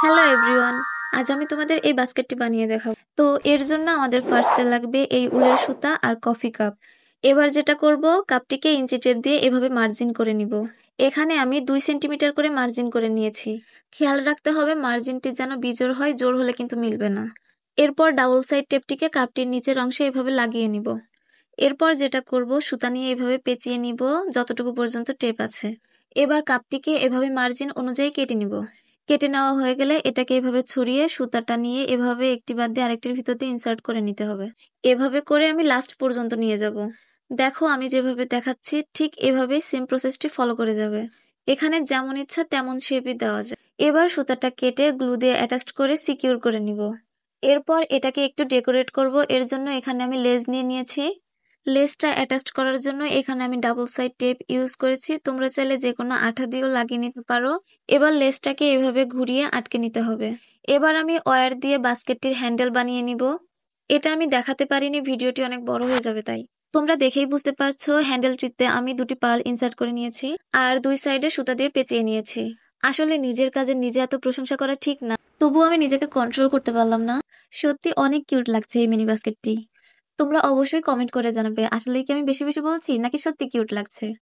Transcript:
Hello everyone, আজ আমি তোমাদের এই বাস্কেটটি বানিয়ে দেখাবো। তো এর জন্য আমাদের ফার্স্টে লাগবে এই উলের সুতা আর কফি কাপ। এবার যেটা করব, কাপটিকে ইঞ্চি টেপ দিয়ে এভাবে মার্জিন করে নিব। এখানে আমি 2 সেন্টিমিটার করে মার্জিন করে নিয়েছি। খেয়াল রাখতে হবে মার্জিনটি যেন বিজোড় হয়, জোড় হলে কিন্তু মিলবে না। এরপর ডাবল সাইড টেপটিকে কাপটির নিচের অংশে এভাবে লাগিয়ে নিব। এরপর যেটা করব, সুতা নিয়ে এভাবে পেঁচিয়ে নিব যতটুকু পর্যন্ত টেপ আছে। এবার কাপটিকে এভাবে মার্জিন অনুযায়ী কেটে নিব। কেটে নেওয়া হয়ে গেলে এটাকে এভাবে ছড়িয়ে সুতাটা নিয়ে এভাবে একটি বাদ দিয়ে আরেকটির ভিতর দিয়ে ইনসার্ট করে নিতে হবে। এভাবে করে আমি লাস্ট পর্যন্ত নিয়ে যাব। দেখো আমি যেভাবে দেখাচ্ছি ঠিক এভাবেই সেম প্রসেসটি ফলো করে যাবে। এখানে যেমন ইচ্ছা তেমন শেপই দেওয়া যায়। এবার সুতাটা কেটে গ্লু দিয়ে অ্যাটাচ করে সিকিউর করে নিব। এরপর এটাকে একটু ডেকোরেট করব। এর জন্য এখানে আমি লেস নিয়ে নিয়েছি। লেসটা অ্যাটাচ করার জন্য এখানে আমি ডাবল সাইড টেপ ইউজ করেছি। তোমরা চাইলে যে কোনো আঠা দিয়েও লাগিয়ে নিতে পারো। এবার লেসটাকে এভাবে ঘুরিয়ে আটকে নিতে হবে। এবার আমি ওয়্যার দিয়ে বাস্কেটটির হ্যান্ডেল বানিয়ে নিব। এটা আমি দেখাতে পারিনি, ভিডিওটি অনেক বড় হয়ে যাবে তাই। তোমরা দেখেই বুঝতে পারছো হ্যান্ডেলটিতে আমি 2টি পার্ল ইনসার্ট করে নিয়েছি আর 2 সাইডে সুতা দিয়ে পেঁচিয়ে নিয়েছি। আসলে নিজের কাজে নিজে এত প্রশংসা করা ঠিক না, তবুও আমি নিজেকে কন্ট্রোল করতে পারলাম না। সত্যি অনেক কিউট লাগছে এই মিনি বাস্কেটটি। তোমরা অবশ্যই কমেন্ট করে জানাবে আসলে কি আমি বেশি বেশি বলছি নাকি সত্যি কিউট লাগছে।